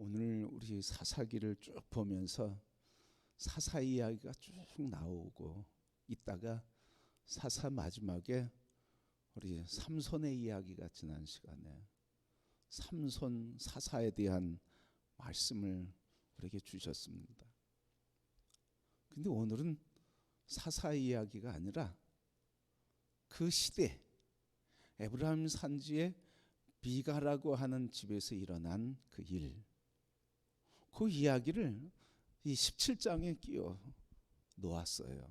오늘 우리 사사기를 쭉 보면서 사사 이야기가 쭉 나오고 있다가 사사 마지막에 우리 삼손의 이야기가 지난 시간에 삼손 사사에 대한 말씀을 우리에게 주셨습니다. 근데 오늘은 사사의 이야기가 아니라 그 시대 에브라임 산지에 비가라고 하는 집에서 일어난 그 일, 그 이야기를 이 17장에 끼워 놓았어요.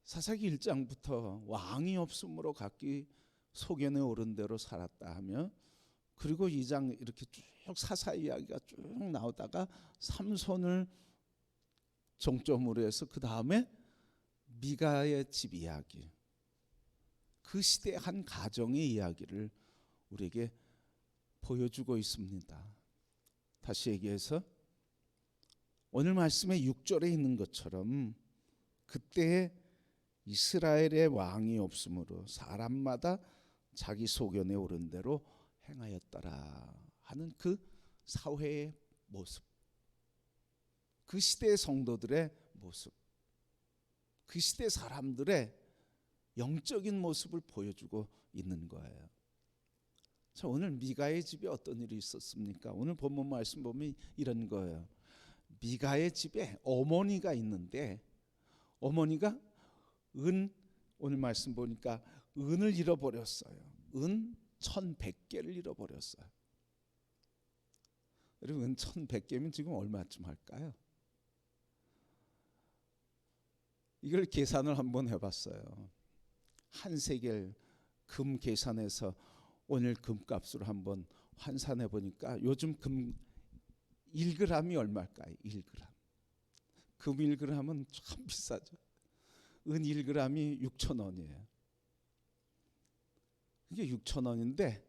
사사기 1장부터 왕이 없음으로 각기 소견에 오른 대로 살았다 하며, 그리고 2장 이렇게 쭉 사사 이야기가 쭉 나오다가 삼손을 정점으로 해서 그 다음에 미가의 집 이야기, 그 시대 한 가정의 이야기를 우리에게 보여주고 있습니다. 다시 얘기해서 오늘 말씀의 6절에 있는 것처럼 그때 이스라엘의 왕이 없으므로 사람마다 자기 소견에 오른 대로 행하였더라 하는 그 사회의 모습, 그 시대의 성도들의 모습, 그 시대 사람들의 영적인 모습을 보여주고 있는 거예요. 자, 오늘 미가의 집에 어떤 일이 있었습니까? 오늘 본문 말씀 보면 이런 거예요. 미가의 집에 어머니가 있는데, 어머니가 오늘 말씀 보니까 은을 잃어버렸어요. 은 1,100개를 잃어버렸어요. 여러분, 은 1,100개면 지금 얼마쯤 할까요? 이걸 계산을 한번 해봤어요. 한 세겔 금 계산해서 오늘 금값으로 한번 환산해 보니까 요즘 금 1g이 얼마일까요? 1g. 금 1g은 참 비싸죠. 은 1g이 6,000원이에요. 이게 6,000원인데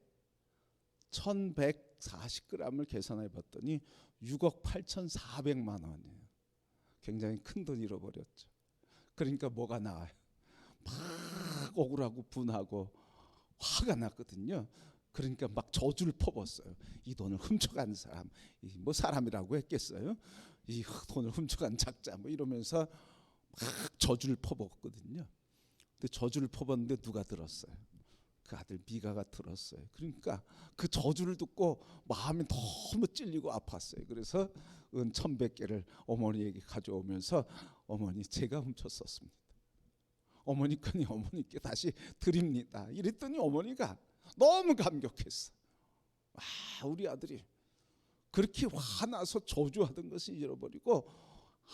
1,140g을 계산해 봤더니 6억 8,400만 원이에요. 굉장히 큰 돈 잃어버렸죠. 그러니까 뭐가 나와요? 막 억울하고 분하고 화가 났거든요. 그러니까 막 저주를 퍼붓어요. 이 돈을 훔쳐간 사람, 뭐 사람이라고 했겠어요? 이 돈을 훔쳐간 작자, 뭐 이러면서 막 저주를 퍼붓거든요. 근데 저주를 퍼붓는데 누가 들었어요? 그 아들 미가가 들었어요. 그러니까 그 저주를 듣고 마음이 너무 찔리고 아팠어요. 그래서 은 1,100개를 어머니에게 가져오면서 어머니, 제가 훔쳤었습니다. 어머니께니 어머니께 다시 드립니다. 이랬더니 어머니가 너무 감격했어. 우리 아들이 그렇게 화나서 저주하던 것을 잃어버리고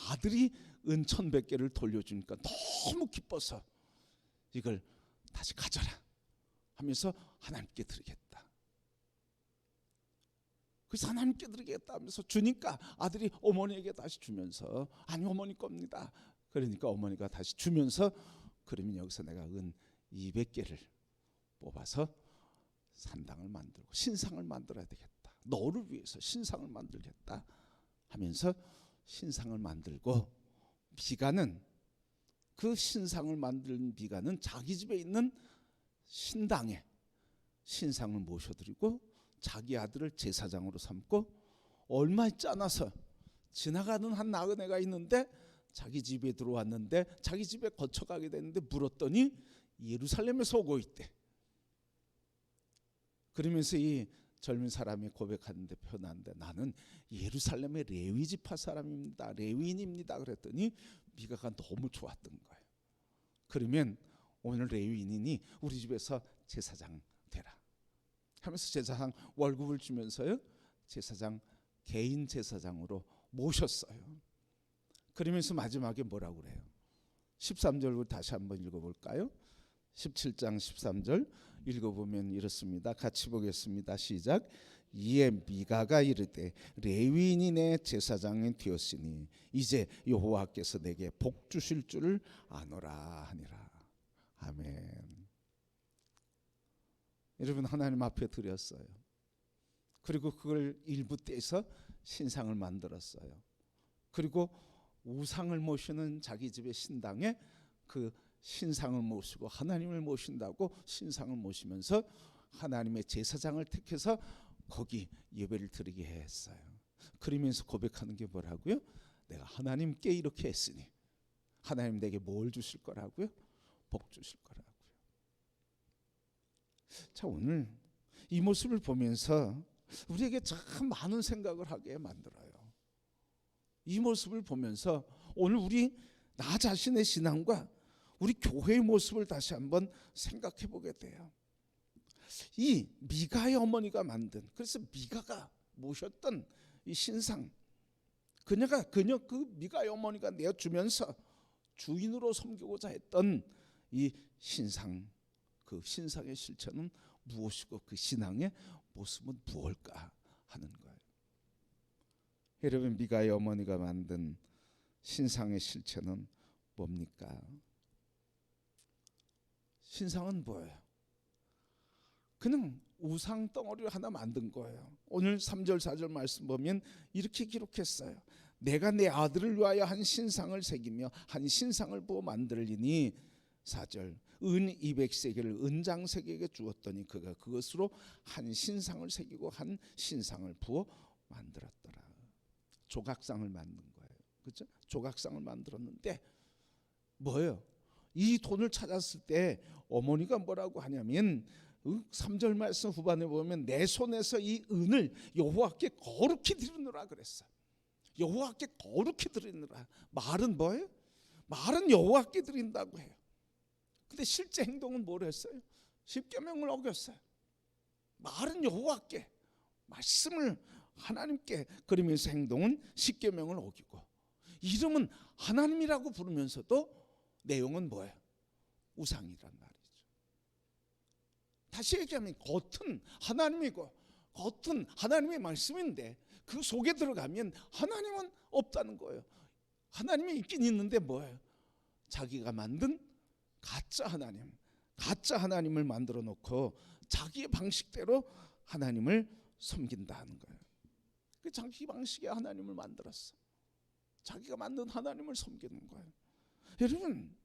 아들이 은 1,100개를 돌려주니까 너무 기뻐서 이걸 다시 가져라 하면서 하나님께 드리겠다. 그래서 하나님께 드리겠다 하면서 주니까 아들이 어머니에게 다시 주면서, 아니 어머니 겁니다. 그러니까 어머니가 다시 주면서, 그러면 여기서 내가 은 200개를 뽑아서 산당을 만들고 신상을 만들어야 되겠다. 너를 위해서 신상을 만들겠다 하면서 신상을 만들고, 비가는 그 신상을 만든 비가는 자기 집에 있는 신당에 신상을 모셔드리고 자기 아들을 제사장으로 삼고, 얼마 있지 않아서 지나가는 한 나그네가 있는데 자기 집에 들어왔는데 자기 집에 거쳐가게 됐는데 물었더니 예루살렘에서 오고 있대. 그러면서 이 젊은 사람이 고백하는데 표현하는데, 나는 예루살렘의 레위 지파 사람입니다. 레위인입니다. 그랬더니 미가가 너무 좋았던 거예요. 그러면 오늘 레위인이니 우리 집에서 제사장 되라 하면서 제사장 월급을 주면서요, 제사장 개인 제사장으로 모셨어요. 그러면서 마지막에 뭐라고 그래요? 13절부터 다시 한번 읽어볼까요? 17장 13절 읽어보면 이렇습니다. 같이 보겠습니다. 시작. 이에 미가가 이르되 레위인이 내 제사장이 되었으니 이제 여호와께서 내게 복 주실 줄을 아노라 하니라. 아멘. 여러분, 하나님 앞에 드렸어요. 그리고 그걸 일부 떼서 신상을 만들었어요. 그리고 우상을 모시는 자기 집의 신당에 그 신상을 모시고 하나님을 모신다고 신상을 모시면서 하나님의 제사장을 택해서 거기 예배를 드리게 했어요. 그러면서 고백하는 게 뭐라고요? 내가 하나님께 이렇게 했으니 하나님 내게 뭘 주실 거라고요? 복 주실 거라고요. 자, 오늘 이 모습을 보면서 우리에게 참 많은 생각을 하게 만들어요. 이 모습을 보면서 오늘 우리 나 자신의 신앙과 우리 교회의 모습을 다시 한번 생각해 보게 돼요. 이 미가의 어머니가 만든, 그래서 미가가 모셨던 이 신상, 그녀 그 미가의 어머니가 내어주면서 주인으로 섬기고자 했던 이 신상, 그 신상의 실체는 무엇이고 그 신앙의 모습은 무엇일까 하는 거예요. 여러분, 미가의 어머니가 만든 신상의 실체는 뭡니까? 신상은 뭐예요? 그냥 우상 덩어리를 하나 만든 거예요. 오늘 3절 4절 말씀 보면 이렇게 기록했어요. 내가 내 아들을 위하여 한 신상을 새기며 한 신상을 부어 만들리니 4절 은 200세겔을 은장색에게 주었더니 그가 그것으로 한 신상을 새기고 한 신상을 부어 만들었더라. 조각상을 만든 거예요. 그렇죠? 조각상을 만들었는데 뭐예요? 이 돈을 찾았을 때 어머니가 뭐라고 하냐면 3절 말씀 후반에 보면 내 손에서 이 은을 여호와께 거룩히 드리노라 그랬어요. 여호와께 거룩히 드리노라. 말은 뭐예요? 말은 여호와께 드린다고 해요. 근데 실제 행동은 뭘 했어요? 십계명을 어겼어요. 말은 여호와께, 말씀을 하나님께, 그러면서 행동은 십계명을 어기고, 이름은 하나님이라고 부르면서도 내용은 뭐예요? 우상이란 말이죠. 다시 얘기하면 겉은 하나님이고 겉은 하나님의 말씀인데 그 속에 들어가면 하나님은 없다는 거예요. 하나님이 있긴 있는데 뭐예요? 자기가 만든 가짜 하나님을 만들어 놓고 자기의 방식대로 하나님을 섬긴다는 거예요. 그 자기 방식의 하나님을 만들었어. 자기가 만든 하나님을 섬기는 거예요. 여러분,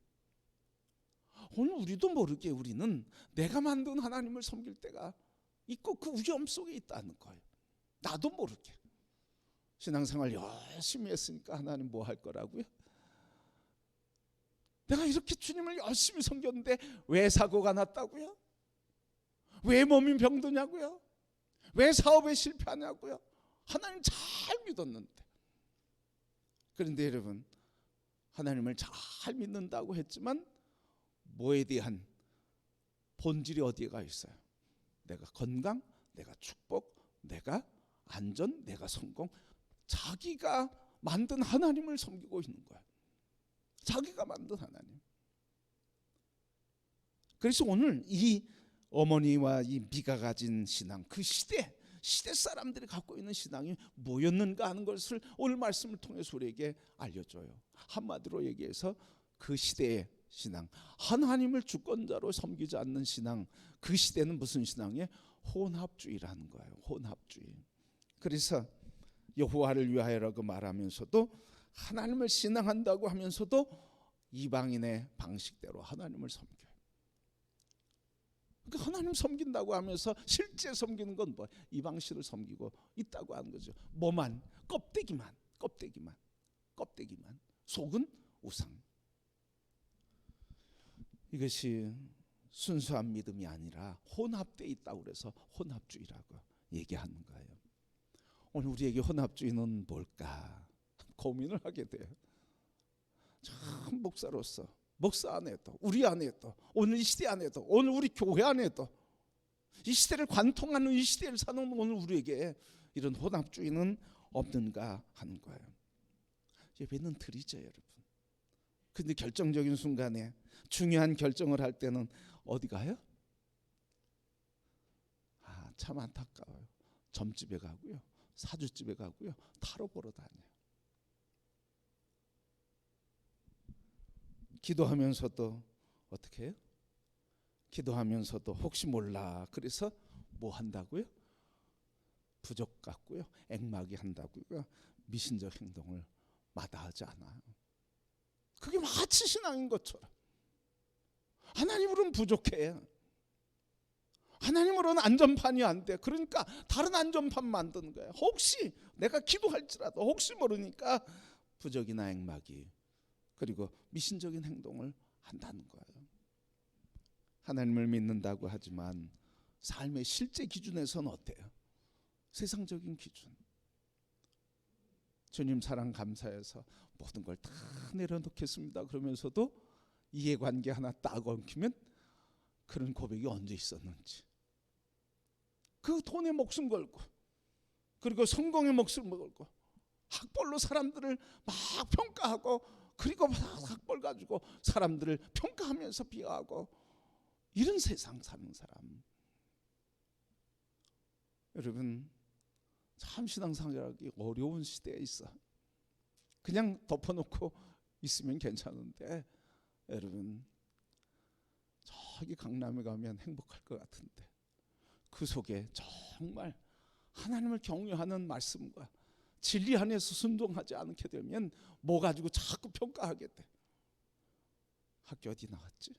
오늘 우리도 모르게 우리는 내가 만든 하나님을 섬길 때가 있고 그 위험 속에 있다는 거예요. 나도 모르게. 신앙생활 열심히 했으니까 하나님 뭐 할 거라고요? 내가 이렇게 주님을 열심히 섬겼는데 왜 사고가 났다고요? 왜 몸이 병드냐고요? 왜 사업에 실패하냐고요? 하나님 잘 믿었는데. 그런데 여러분, 하나님을 잘 믿는다고 했지만 뭐에 대한 본질이 어디가 있어요? 내가 건강, 내가 축복, 내가 안전, 내가 성공. 자기가 만든 하나님을 섬기고 있는 거예요. 자기가 만든 하나님. 그래서 오늘 이 어머니와 이 미가 가진 신앙, 그 시대 사람들이 갖고 있는 신앙이 뭐였는가 하는 것을 오늘 말씀을 통해서 우리에게 알려줘요. 한마디로 얘기해서 그 시대의 신앙, 하나님을 주권자로 섬기지 않는 신앙, 그 시대는 무슨 신앙이에요? 혼합주의라는 거예요. 혼합주의. 그래서 여호와를 위하여라고 말하면서도 하나님을 신앙한다고 하면서도 이방인의 방식대로 하나님을 섬겨요. 그러니까 하나님 섬긴다고 하면서 실제 섬기는 건 뭐예요? 이방신을 섬기고 있다고 하는 거죠. 뭐만? 껍데기만. 속은 우상. 이것이 순수한 믿음이 아니라 혼합되어 있다고 그래서 혼합주의라고 얘기하는 거예요. 오늘 우리에게 혼합주의는 뭘까? 고민을 하게 돼요. 참 목사로서, 목사 안에도, 우리 안에도, 오늘 이 시대 안에도, 오늘 우리 교회 안에도, 이 시대를 관통하는, 이 시대를 사는 오늘 우리에게 이런 혼합주의는 없는가 하는 거예요. 예배는 드리죠, 여러분. 근데 결정적인 순간에 중요한 결정을 할 때는 어디 가요? 참 안타까워요. 점집에 가고요, 사주집에 가고요, 타로 보러 다녀요. 기도하면서도 어떻게 해요? 기도하면서도 혹시 몰라 그래서 뭐 한다고요? 부족 같고요, 앵마기 한다고요, 미신적 행동을 마다하지 않아요. 그게 마치 신앙인 것처럼. 하나님으로는 부족해. 하나님으로는 안전판이 안 돼. 그러니까 다른 안전판 만드는 거야. 혹시 내가 기도할지라도 혹시 모르니까 부적이나 액막이, 그리고 미신적인 행동을 한다는 거예요. 하나님을 믿는다고 하지만 삶의 실제 기준에서는 어때요? 세상적인 기준. 주님 사랑 감사해서 모든 걸 다 내려놓겠습니다 그러면서도 이해관계 하나 딱 엉키면 그런 고백이 언제 있었는지, 그 돈에 목숨 걸고 그리고 성공에 목숨 걸고 학벌로 사람들을 막 평가하고, 그리고 학벌 가지고 사람들을 평가하면서 비하하고, 이런 세상 사는 사람. 여러분, 참 신앙생활하기 어려운 시대에 있어. 그냥 덮어놓고 있으면 괜찮은데, 여러분 저기 강남에 가면 행복할 것 같은데 그 속에 정말 하나님을 경외하는 말씀과 진리 안에서 순종하지 않게 되면 뭐 가지고 자꾸 평가하게 돼. 학교 어디 나왔지?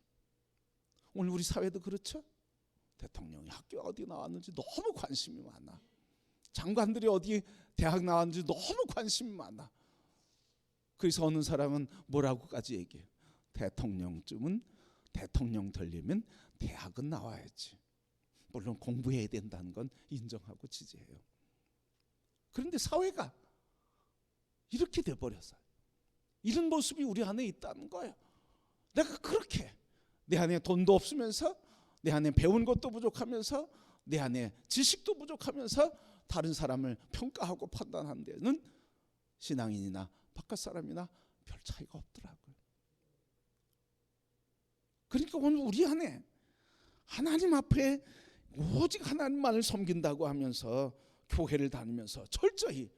오늘 우리 사회도 그렇죠? 대통령이 학교 어디 나왔는지 너무 관심이 많아. 장관들이 어디 대학 나왔는지 너무 관심이 많아. 그래서 어느 사람은 뭐라고까지 얘기해요. 대통령쯤은, 대통령 되려면 대학은 나와야지. 물론 공부해야 된다는 건 인정하고 지지해요. 그런데 사회가 이렇게 돼버렸어요. 이런 모습이 우리 안에 있다는 거예요. 내가 그렇게 내 안에 돈도 없으면서, 내 안에 배운 것도 부족하면서, 내 안에 지식도 부족하면서 다른 사람을 평가하고 판단하는 데는 신앙인이나 바깥 사람이나 별 차이가 없더라고요. 그러니까 오늘 우리 안에 하나님 앞에 오직 하나님만을 섬긴다고 하면서 교회를 다니면서 철저히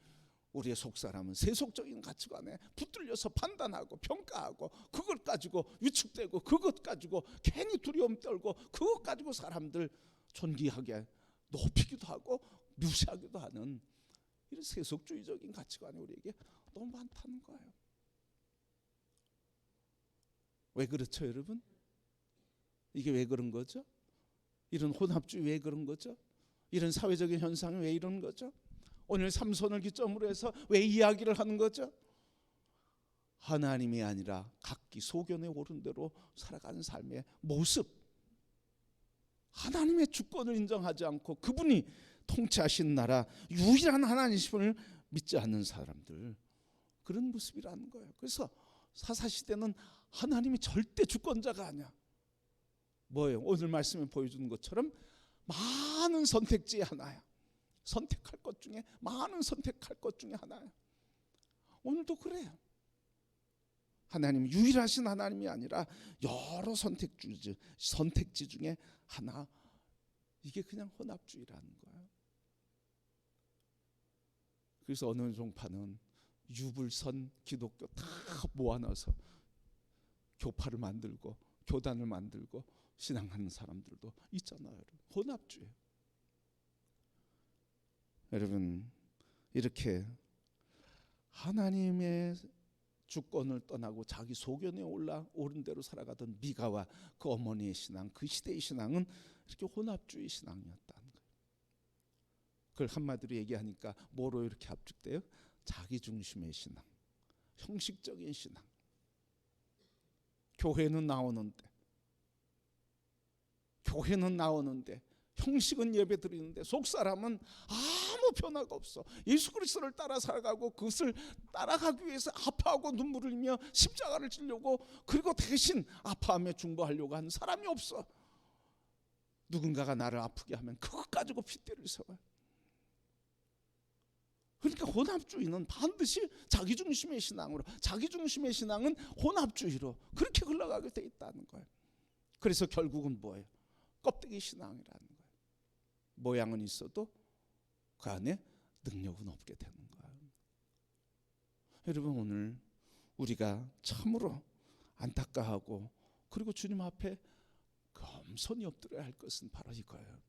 우리의 속사람은 세속적인 가치관에 붙들려서 판단하고 평가하고, 그것 가지고 위축되고, 그것 가지고 괜히 두려움 떨고, 그것 가지고 사람들 존귀하게 높이기도 하고 무시하기도 하는 이런 세속주의적인 가치관이 우리에게 너무 많다는 거예요. 왜 그렇죠, 여러분? 이게 왜 그런 거죠? 이런 혼합주의 왜 그런 거죠? 이런 사회적인 현상이 왜 이런 거죠? 오늘 삼손을 기점으로 해서 왜 이야기를 하는 거죠? 하나님이 아니라 각기 소견에 오른 대로 살아가는 삶의 모습, 하나님의 주권을 인정하지 않고 그분이 통치하신 나라 유일한 하나님심을 믿지 않는 사람들, 그런 모습이라는 거예요. 그래서 사사시대는 하나님이 절대 주권자가 아니야. 뭐예요? 오늘 말씀에 보여주는 것처럼 많은 선택지의 하나야. 선택할 것 중에, 많은 선택할 것 중에 하나야. 오늘도 그래요. 하나님 유일하신 하나님이 아니라 여러 선택지 중에 하나. 이게 그냥 혼합주의라는 거예요. 그래서 어느 종파는 유불선 기독교 다 모아놔서 교파를 만들고 교단을 만들고 신앙하는 사람들도 있잖아요. 혼합주의. 여러분, 이렇게 하나님의 주권을 떠나고 자기 소견에 오른 대로 살아가던 미가와 그 어머니의 신앙, 그 시대의 신앙은 이렇게 혼합주의 신앙이었다는 거예요. 그걸 한마디로 얘기하니까 뭐로 이렇게 압축돼요? 자기중심의 신앙, 형식적인 신앙. 교회는 나오는데 형식은 예배 드리는데 속사람은 아무 변화가 없어. 예수 그리스도를 따라 살아가고 그것을 따라가기 위해서 아파하고 눈물을 흘리며 십자가를 지려고, 그리고 대신 아파하며 중보하려고 하는 사람이 없어. 누군가가 나를 아프게 하면 그것 가지고 핏대를 세워요. 그러니까 혼합주의는 반드시 자기중심의 신앙으로, 자기중심의 신앙은 혼합주의로 그렇게 흘러가게 돼 있다는 거예요. 그래서 결국은 뭐예요? 껍데기 신앙이라는 거예요. 모양은 있어도 그 안에 능력은 없게 되는 거예요. 여러분, 오늘 우리가 참으로 안타까워하고 그리고 주님 앞에 겸손히 엎드려야 할 것은 바로 이거예요.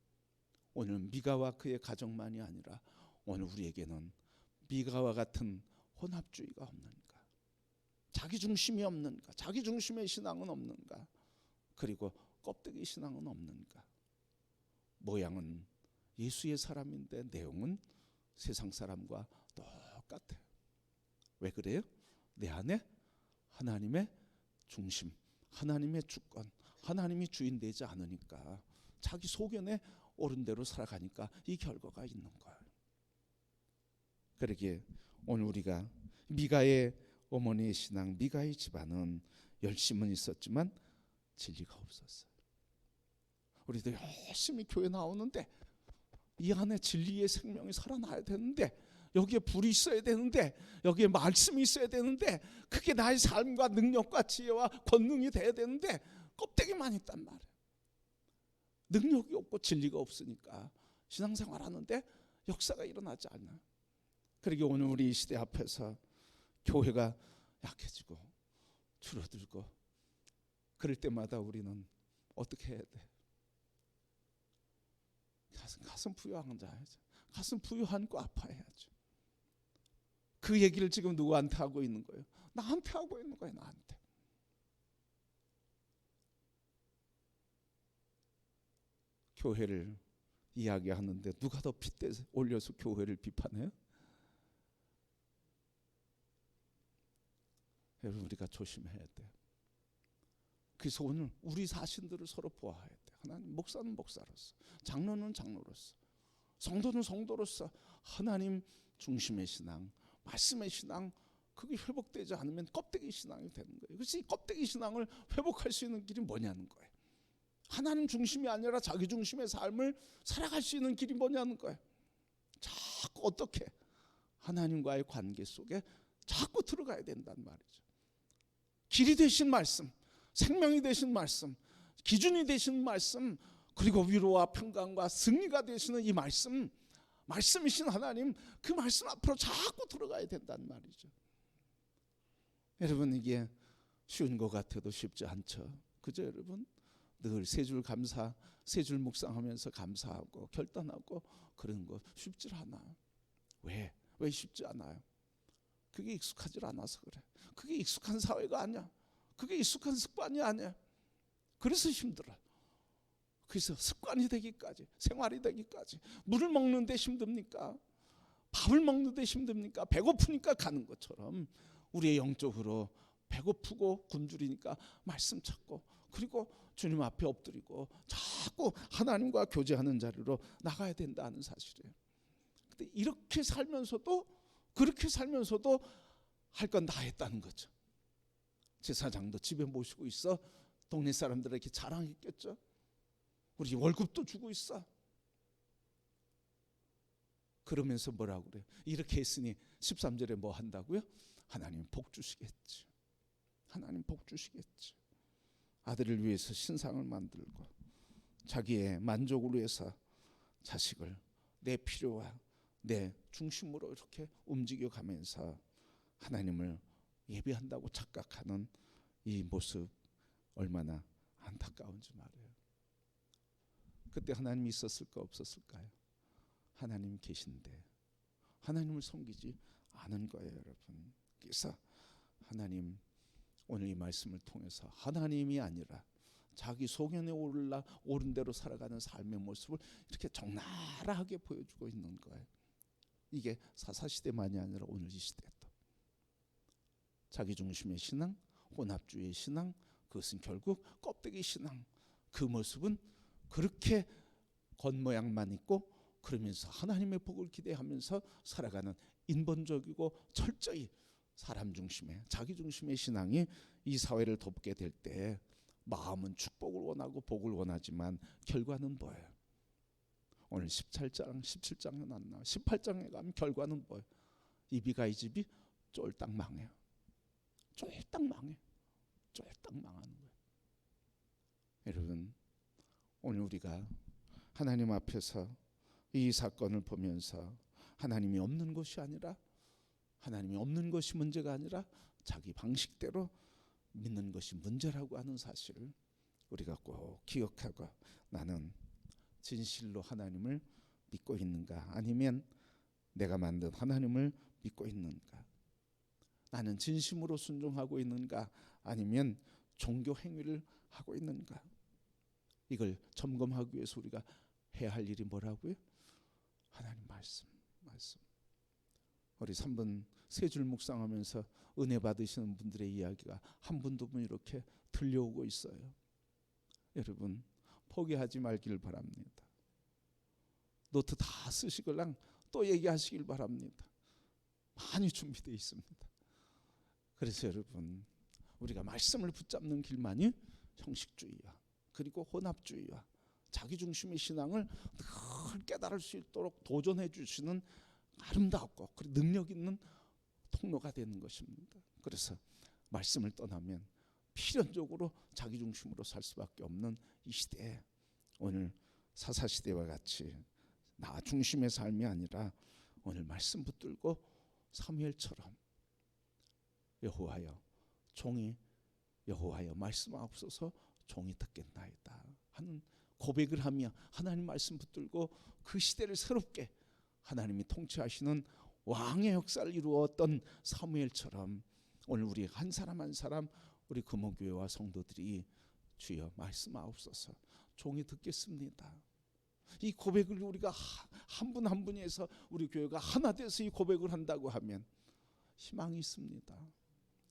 오늘 미가와 그의 가정만이 아니라 오늘 우리에게는 미가와 같은 혼합주의가 없는가, 자기중심이 없는가, 자기중심의 신앙은 없는가, 그리고 껍데기 신앙은 없는가. 모양은 예수의 사람인데 내용은 세상 사람과 똑같아요. 왜 그래요? 내 안에 하나님의 중심, 하나님의 주권, 하나님이 주인 되지 않으니까, 자기 소견에 옳은 대로 살아가니까 이 결과가 있는 거예요. 그러기에 오늘 우리가 미가의 어머니의 신앙, 미가의 집안은 열심은 있었지만 진리가 없었어요. 우리도 열심히 교회 나오는데 이 안에 진리의 생명이 살아나야 되는데, 여기에 불이 있어야 되는데, 여기에 말씀이 있어야 되는데, 그게 나의 삶과 능력과 지혜와 권능이 돼야 되는데 껍데기만 있단 말이에요. 능력이 없고 진리가 없으니까 신앙생활 하는데 역사가 일어나지 않아요. 그러기에 오늘 우리 이 시대 앞에서 교회가 약해지고 줄어들고 그럴 때마다 우리는 어떻게 해야 돼? 가슴 부여한 자야죠. 가슴 부여하고 아파해야죠. 그 얘기를 지금 누구한테 하고 있는 거예요? 나한테 하고 있는 거예요. 나한테. 교회를 이야기하는데 누가 더 핏대 올려서 교회를 비판해요? 여러분, 우리가 조심해야 돼요. 그래서 오늘 우리 자신들을 서로 보아야 돼요. 하나님, 목사는 목사로서, 장로는 장로로서, 성도는 성도로서 하나님 중심의 신앙, 말씀의 신앙, 그게 회복되지 않으면 껍데기 신앙이 되는 거예요. 그래서 이 껍데기 신앙을 회복할 수 있는 길이 뭐냐는 거예요. 하나님 중심이 아니라 자기 중심의 삶을 살아갈 수 있는 길이 뭐냐는 거예요. 자꾸 어떻게 하나님과의 관계 속에 자꾸 들어가야 된단 말이죠. 길이 되신 말씀, 생명이 되신 말씀, 기준이 되신 말씀, 그리고 위로와 평강과 승리가 되시는 이 말씀, 말씀이신 하나님, 그 말씀 앞으로 자꾸 들어가야 된단 말이죠. 여러분, 이게 쉬운 것 같아도 쉽지 않죠. 그죠, 여러분? 늘 세 줄 감사, 세 줄 묵상하면서 감사하고 결단하고 그런 거 쉽지 않아요. 왜 쉽지 않아요? 그게 익숙하지 않아서 그래. 그게 익숙한 사회가 아니야. 그게 익숙한 습관이 아니야. 그래서 힘들어요. 그래서 습관이 되기까지, 생활이 되기까지. 물을 먹는데 힘듭니까? 밥을 먹는데 힘듭니까? 배고프니까 가는 것처럼 우리의 영적으로 배고프고 굶주리니까 말씀 찾고, 그리고 주님 앞에 엎드리고 자꾸 하나님과 교제하는 자리로 나가야 된다는 사실이에요. 근데 이렇게 살면서도, 그렇게 살면서도 할 건 다 했다는 거죠. 제사장도 집에 모시고 있어 동네 사람들에게 자랑했겠죠. 우리 월급도 주고 있어. 그러면서 뭐라고 그래요? 이렇게 했으니 13절에 뭐 한다고요? 하나님 복 주시겠지. 하나님 복 주시겠지. 아들을 위해서 신상을 만들고 자기의 만족을 위해서 자식을 내 필요와 내 중심으로 이렇게 움직여가면서 하나님을 예배한다고 착각하는 이 모습, 얼마나 안타까운지 말이에요. 그때 하나님이 있었을까 없었을까요? 하나님 계신데 하나님을 섬기지 않은 거예요, 여러분. 그래서 하나님, 오늘 이 말씀을 통해서 하나님이 아니라 자기 소견에 옳은 대로 살아가는 삶의 모습을 이렇게 적나라하게 보여주고 있는 거예요. 이게 사사시대만이 아니라 오늘 이 시대도 자기 중심의 신앙, 혼합주의 신앙, 그것은 결국 껍데기 신앙. 그 모습은 그렇게 겉모양만 있고 그러면서 하나님의 복을 기대하면서 살아가는 인본적이고 철저히 사람 중심의, 자기 중심의 신앙이 이 사회를 덮게 될 때 마음은 축복을 원하고 복을 원하지만 결과는 뭐예요? 오늘 17장, 17장에 안 나와. 18장에 가면 결과는 뭐예요? 이 미가의 집이 쫄딱 망해요. 쫄딱 망해. 쫄딱 망하는 거예요. 여러분, 오늘 우리가 하나님 앞에서 이 사건을 보면서 하나님이 없는 것이 아니라, 하나님이 없는 것이 문제가 아니라 자기 방식대로 믿는 것이 문제라고 하는 사실을 우리가 꼭 기억하고, 나는 진실로 하나님을 믿고 있는가, 아니면 내가 만든 하나님을 믿고 있는가, 나는 진심으로 순종하고 있는가, 아니면 종교 행위를 하고 있는가, 이걸 점검하기 위해서 우리가 해야 할 일이 뭐라고요? 하나님 말씀. 우리 3분 3줄 묵상하면서 은혜 받으시는 분들의 이야기가 한 분 두 분 이렇게 들려오고 있어요. 여러분 포기하지 말기를 바랍니다. 노트 다 쓰시걸랑 또 얘기하시길 바랍니다. 많이 준비되어 있습니다. 그래서 여러분 우리가 말씀을 붙잡는 길만이 형식주의와 그리고 혼합주의와 자기중심의 신앙을 늘 깨달을 수 있도록 도전해 주시는 아름답고 능력 있는 통로가 되는 것입니다. 그래서 말씀을 떠나면 필연적으로 자기중심으로 살 수밖에 없는 이 시대에 오늘 사사시대와 같이 나 중심의 삶이 아니라 오늘 말씀 붙들고 사무엘처럼 여호와여 종이 여호와여 말씀하옵소서 종이 듣겠나이다 하는 고백을 하며 하나님 말씀 붙들고 그 시대를 새롭게 하나님이 통치하시는 왕의 역사를 이루었던 사무엘처럼 오늘 우리 한 사람 한 사람 우리 금호교회와 성도들이 주여 말씀하옵소서 종이 듣겠습니다. 이 고백을 우리가 한 분 한 분이 해서 우리 교회가 하나 돼서 이 고백을 한다고 하면 희망이 있습니다.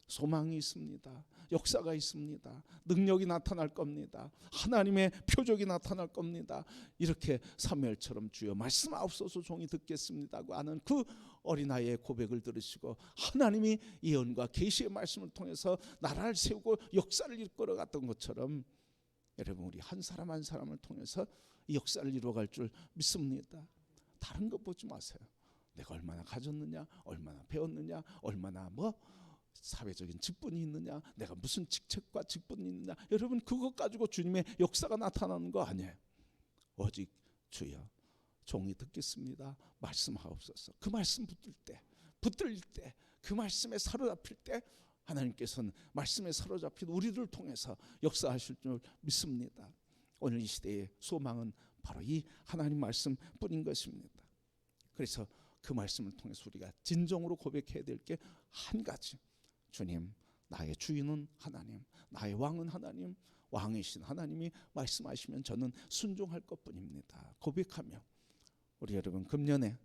소망이 있습니다. 역사가 있습니다. 능력이 나타날 겁니다. 하나님의 표적이 나타날 겁니다. 이렇게 사무엘처럼 주여 말씀하옵소서 종이 듣겠습니다고 하는 그 어린아이의 고백을 들으시고 하나님이 예언과 계시의 말씀을 통해서 나라를 세우고 역사를 이끌어갔던 것처럼 여러분 우리 한 사람 한 사람을 통해서 이 역사를 이루어갈 줄 믿습니다. 다른 거 보지 마세요. 내가 얼마나 가졌느냐, 얼마나 배웠느냐, 얼마나 사회적인 직분이 있느냐, 내가 무슨 직책과 직분이 있느냐, 여러분 그것 가지고 주님의 역사가 나타나는 거 아니에요. 오직 주여 종이 듣겠습니다 말씀하옵소서. 그 말씀 붙들 때 그 말씀에 사로잡힐 때 하나님께서는 말씀에 사로잡힌 우리를 통해서 역사하실 줄 믿습니다. 오늘 이 시대의 소망은 바로 이 하나님 말씀뿐인 것입니다. 그래서 그 말씀을 통해서 우리가 진정으로 고백해야 될 게 한 가지, 주님 나의 주인은 하나님, 나의 왕은 하나님, 왕이신 하나님이 말씀하시면 저는 순종할 것뿐입니다. 고백하며 우리 여러분 금년에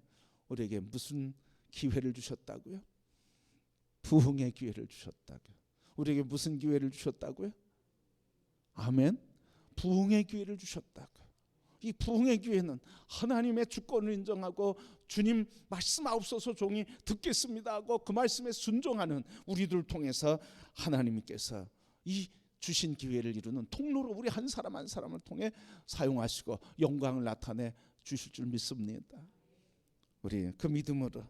우리에게 무슨 기회를 주셨다고요? 부흥의 기회를 주셨다고요. 우리에게 무슨 기회를 주셨다고요? 아멘. 부흥의 기회를 주셨다고요. 이 부흥의 기회는 하나님의 주권을 인정하고 주님 말씀하옵소서 종이 듣겠습니다 하고 그 말씀에 순종하는 우리들 통해서 하나님께서 이 주신 기회를 이루는 통로로 우리 한 사람 한 사람을 통해 사용하시고 영광을 나타내 주실 줄 믿습니다. 우리 그 믿음으로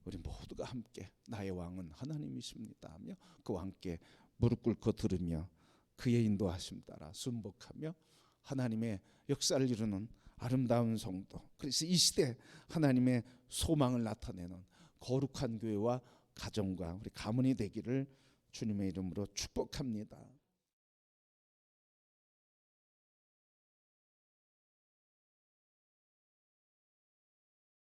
우리 모두가 함께 나의 왕은 하나님이십니다 하며 그 왕께 무릎 꿇고 들으며 그의 인도하심 따라 순복하며 하나님의 역사를 이루는 아름다운 성도, 그래서 이 시대 하나님의 소망을 나타내는 거룩한 교회와 가정과 우리 가문이 되기를 주님의 이름으로 축복합니다.